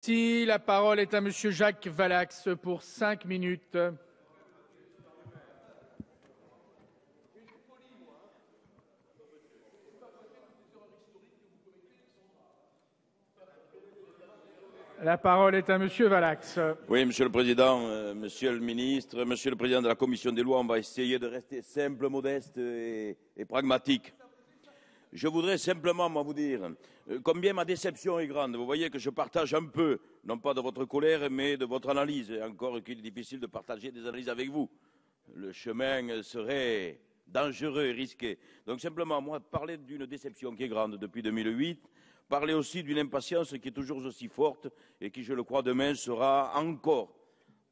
Si la parole est à Monsieur Jacques Valax pour 5 minutes. La parole est à Monsieur Valax. Oui, Monsieur le Président, Monsieur le Ministre, Monsieur le Président de la Commission des lois, on va essayer de rester simple, modeste et pragmatique. Je voudrais simplement vous dire combien ma déception est grande. Vous voyez que je partage un peu, non pas de votre colère, mais de votre analyse. Et encore qu'il est difficile de partager des analyses avec vous. Le chemin serait dangereux et risqué. Donc simplement, moi, parler d'une déception qui est grande depuis 2008, parler aussi d'une impatience qui est toujours aussi forte et qui, je le crois, demain sera encore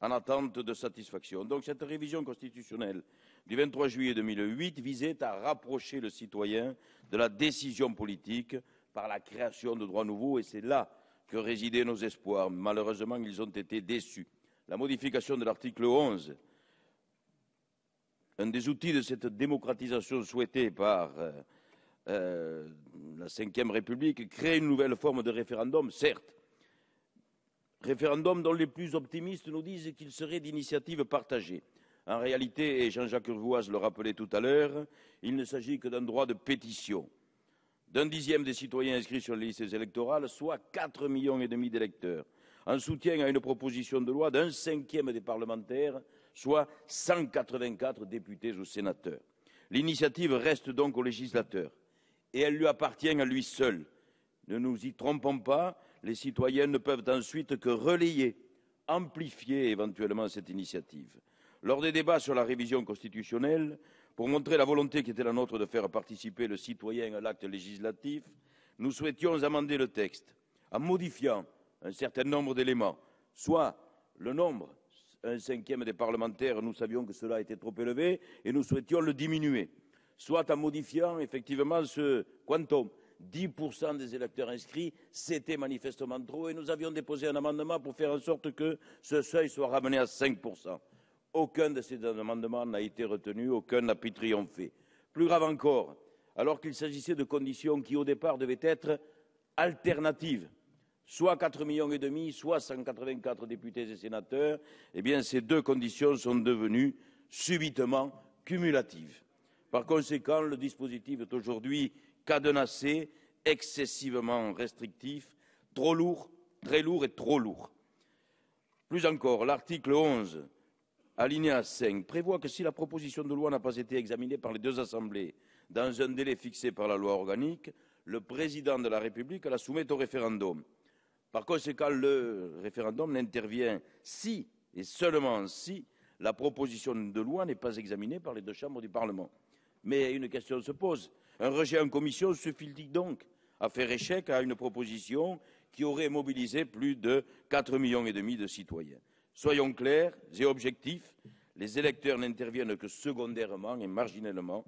en attente de satisfaction. Donc cette révision constitutionnelle du 23 juillet 2008 visait à rapprocher le citoyen de la décision politique par la création de droits nouveaux et c'est là que résidaient nos espoirs. Malheureusement, ils ont été déçus. La modification de l'article 11, un des outils de cette démocratisation souhaitée par la Ve République, crée une nouvelle forme de référendum, certes. Référendum dont les plus optimistes nous disent qu'il serait d'initiative partagée. En réalité, et Jean-Jacques Urvoas le rappelait tout à l'heure, il ne s'agit que d'un droit de pétition. D'un dixième des citoyens inscrits sur les listes électorales, soit 4,5 millions d'électeurs, en soutien à une proposition de loi d'un cinquième des parlementaires, soit 184 députés ou sénateurs. L'initiative reste donc au législateur, et elle lui appartient à lui seul. Ne nous y trompons pas, les citoyens ne peuvent ensuite que relayer, amplifier éventuellement cette initiative. Lors des débats sur la révision constitutionnelle, pour montrer la volonté qui était la nôtre de faire participer le citoyen à l'acte législatif, nous souhaitions amender le texte en modifiant un certain nombre d'éléments, soit le nombre, un cinquième des parlementaires, nous savions que cela était trop élevé et nous souhaitions le diminuer, soit en modifiant effectivement ce quantum. 10% des électeurs inscrits, c'était manifestement trop et nous avions déposé un amendement pour faire en sorte que ce seuil soit ramené à 5%. Aucun de ces amendements n'a été retenu, aucun n'a pu triompher. Plus grave encore, alors qu'il s'agissait de conditions qui au départ devaient être alternatives, soit 4,5 millions, soit 184 députés et sénateurs, eh bien ces deux conditions sont devenues subitement cumulatives. Par conséquent, le dispositif est aujourd'hui cadenassé, excessivement restrictif, trop lourd, très lourd et trop lourd. Plus encore, l'article 11, alinéa 5, prévoit que si la proposition de loi n'a pas été examinée par les deux assemblées dans un délai fixé par la loi organique, le président de la République la soumet au référendum. Par conséquent, le référendum n'intervient si et seulement si la proposition de loi n'est pas examinée par les deux chambres du Parlement. Mais une question se pose. Un rejet en commission suffit-il donc à faire échec à une proposition qui aurait mobilisé plus de 4,5 millions de citoyens? Soyons clairs et objectifs, les électeurs n'interviennent que secondairement et marginalement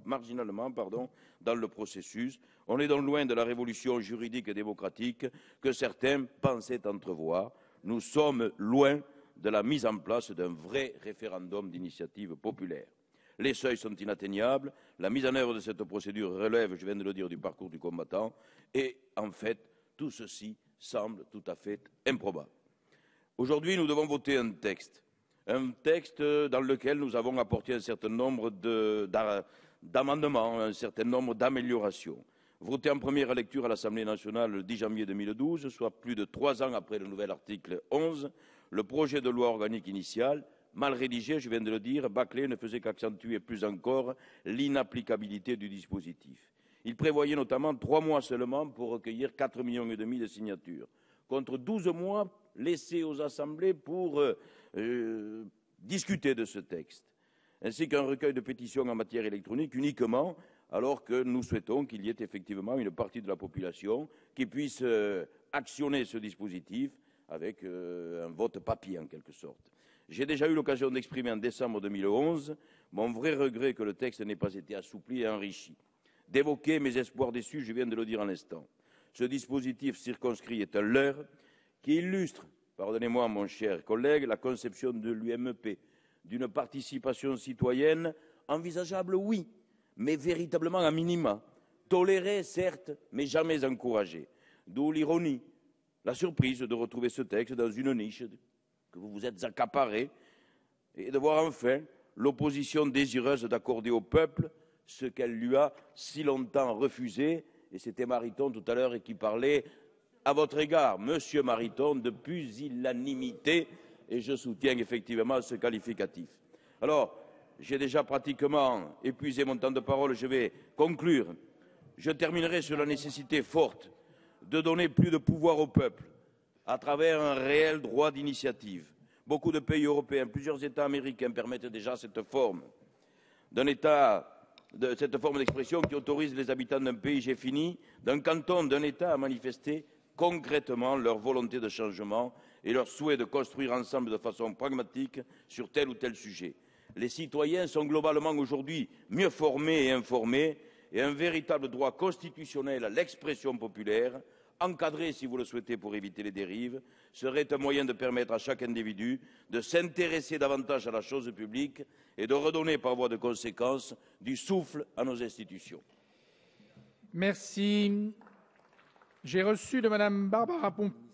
dans le processus. On est donc loin de la révolution juridique et démocratique que certains pensaient entrevoir. Nous sommes loin de la mise en place d'un vrai référendum d'initiative populaire. Les seuils sont inatteignables, la mise en œuvre de cette procédure relève, je viens de le dire, du parcours du combattant, et en fait, tout ceci semble tout à fait improbable. Aujourd'hui, nous devons voter un texte dans lequel nous avons apporté un certain nombre d'amendements, un certain nombre d'améliorations. Voté en première lecture à l'Assemblée nationale le 10 janvier 2012, soit plus de 3 ans après le nouvel article 11, le projet de loi organique initial, mal rédigé, je viens de le dire, bâclé, ne faisait qu'accentuer plus encore l'inapplicabilité du dispositif. Il prévoyait notamment 3 mois seulement pour recueillir 4,5 millions de signatures, contre 12 mois laissés aux assemblées pour discuter de ce texte, ainsi qu'un recueil de pétitions en matière électronique uniquement, alors que nous souhaitons qu'il y ait effectivement une partie de la population qui puisse actionner ce dispositif avec un vote papier en quelque sorte. J'ai déjà eu l'occasion d'exprimer en décembre 2011 mon vrai regret que le texte n'ait pas été assoupli et enrichi. D'évoquer mes espoirs déçus, je viens de le dire à l'instant. Ce dispositif circonscrit est un leurre qui illustre, pardonnez-moi mon cher collègue, la conception de l'UMP, d'une participation citoyenne envisageable, oui, mais véritablement à minima, tolérée, certes, mais jamais encouragée. D'où l'ironie la surprise de retrouver ce texte dans une niche que vous vous êtes accaparé et de voir enfin l'opposition désireuse d'accorder au peuple ce qu'elle lui a si longtemps refusé. Et c'était Mariton tout à l'heure qui parlait à votre égard, Monsieur Mariton, de pusillanimité, et je soutiens effectivement ce qualificatif. Alors, j'ai déjà pratiquement épuisé mon temps de parole, je vais conclure. Je terminerai sur la nécessité forte de donner plus de pouvoir au peuple à travers un réel droit d'initiative. Beaucoup de pays européens, plusieurs États américains permettent déjà cette forme d'expression qui autorise les habitants d'un pays, j'ai fini, d'un canton, d'un État à manifester concrètement leur volonté de changement et leur souhait de construire ensemble de façon pragmatique sur tel ou tel sujet. Les citoyens sont globalement aujourd'hui mieux formés et informés, et un véritable droit constitutionnel à l'expression populaire, encadré si vous le souhaitez pour éviter les dérives, serait un moyen de permettre à chaque individu de s'intéresser davantage à la chose publique et de redonner par voie de conséquence du souffle à nos institutions. Merci. J'ai reçu de Mme Barbara Pompili